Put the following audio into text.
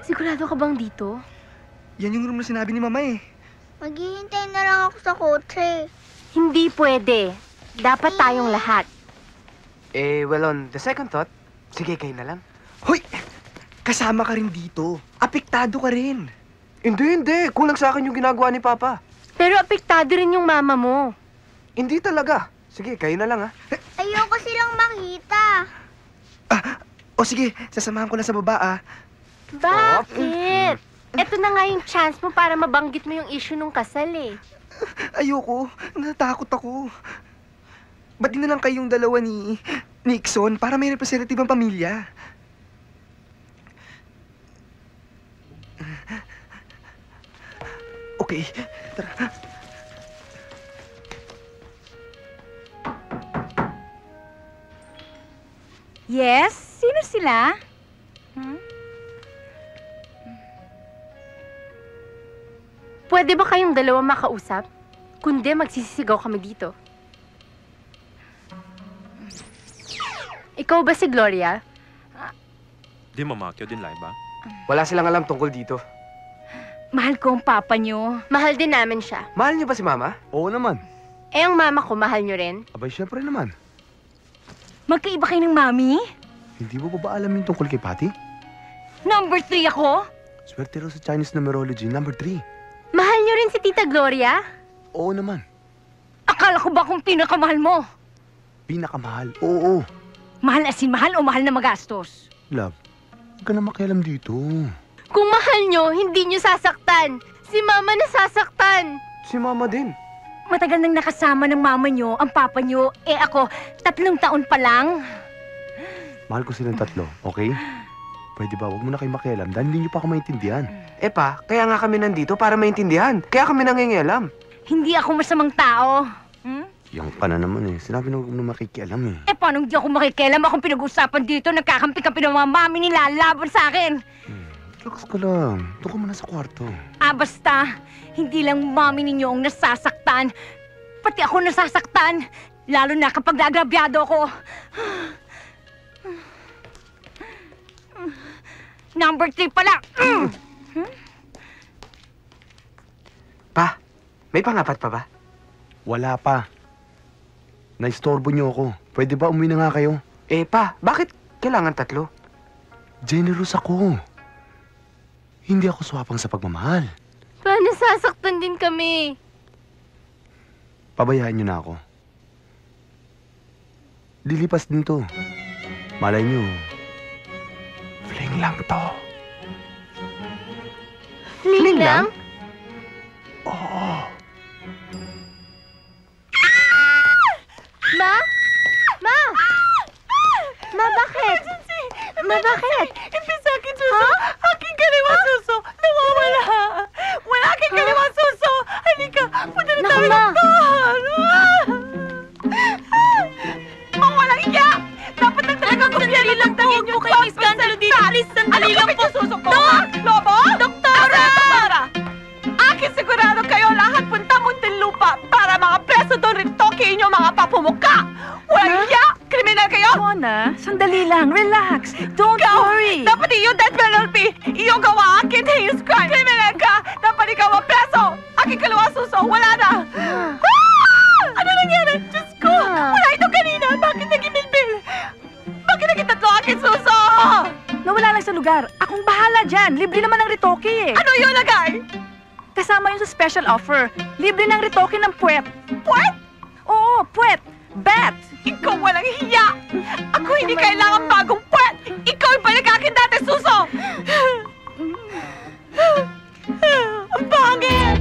Sigurado ka bang dito? Yan yung room na sinabi ni Mama eh. Maghihintay na lang ako sa kotse. Hindi pwede. Dapat tayong lahat. Well, on the second thought, sige, kayo na lang. Hoy! Kasama ka rin dito. Apektado ka rin. Hindi. Kulang sa akin yung ginagawa ni Papa. Pero apektado rin yung mama mo. Hindi talaga. Sige, kayo na lang, ha? Ayoko silang makita. O sige, sasamahan ko na sa baba ah. Bakit? Ito na nga yung chance mo para mabanggit mo yung issue nung kasal eh. Ayoko. Natatakot ako. Ba't di na lang kayong dalawa ni Nixon para may representative ang pamilya? Okay, tara. Yes? Sino sila? Pwede ba kayong dalawa makausap? Kundi magsisisigaw kami dito. Ikaw ba si Gloria? Di mamakyo din, Laiba. Wala silang alam tungkol dito. Mahal ko ang papa nyo. Mahal din namin siya. Mahal niyo ba si Mama? Oo naman. Eh, ang mama ko, mahal nyo rin? Abay, syempre naman. Magkaiba kayo ng mami? Hindi mo ba alam yung tungkol kay Patty? Number 3 ako? Swerte raw sa Chinese numerology, number 3. Mahal nyo rin si Tita Gloria? Oo naman. Akala ko ba kung pinakamahal mo? Pinakamahal, oo. Mahal as in mahal o mahal na magastos? Love, huwag ka na makialam dito. Kung mahal nyo, hindi nyo sasaktan. Si Mama nasasaktan. Si Mama din. Matagal nang nakasama ng mama nyo, ang papa nyo, eh ako, 3 taon pa lang. Mahal ko silang tatlo, okay? Pwede ba, huwag mo na kayo makialam dahil hindi niyo pa ako maintindihan. Pa, kaya nga kami nandito para maintindihan. Kaya kami nangingialam. Hindi ako masamang tao. Yung ka na naman eh. Sinabi na huwag mo na makikialam eh. Eh, paano hindi ako makikialam? Akong pinag-usapan dito, nagkakampi-kampi ng mga mami nila, laban sa akin. Relax ka lang. Doon ka muna sa kwarto. Basta, hindi lang mami ninyo ang nasasaktan. Pati ako nasasaktan. Lalo na kapag naagrabyado ako. Number 3 pala. Pa, may pangapat pa ba? Wala pa. Naistorbo niyo ako. Pwede ba umuwi na nga kayo? Pa, bakit kailangan 3? Generous ako. Hindi ako swapang sa pagmamahal. Pa, nasasaktan din kami. Pabayaan niyo na ako. Lilipas din to. Malay niyo, fling lang to. Fling lang? Oo. Ma? Ma? Ma, bakit? Ma, bakit? Ipisakit suso. Aking kaliwa suso. Nawawala. Wala aking kaliwa suso. Halika, punta na tayo ng doktor. Mga walang iya. Dapat lang talaga kumpiyari lang tangin yung kayo iskandalo dito. Please, sandali lang po suso ko. Lobo? Doktora! Akin sigurado kayo lahat punta Muntinlupa para mga preso doon rin toki inyo mga papumuka. Walang iya. Kriminal kayo. Mona, sandali lang. Relax. Don't worry. Dapat iyo death penalty. Iyo gawa akin heinous crime. Kriminal ka. Dapat ikaw ang preso. Aking kalawa suso. Wala na. Ano nangyari? Diyos ko. Wala ito kanina. Bakit naging milbil? Bakit naging 3 aking suso? Nawala lang sa lugar. Akong bahala dyan. Libre naman ang retoke eh. Ano yun lagay? Kasama yun sa special offer. Libre ng retoke ng puwet. Puwet? Oo, puwet. Bat. Ikaw walang hiya. Ako hindi kailangan bagong puwet. Ikaw yung balik akin dati, suso. Ang pangit.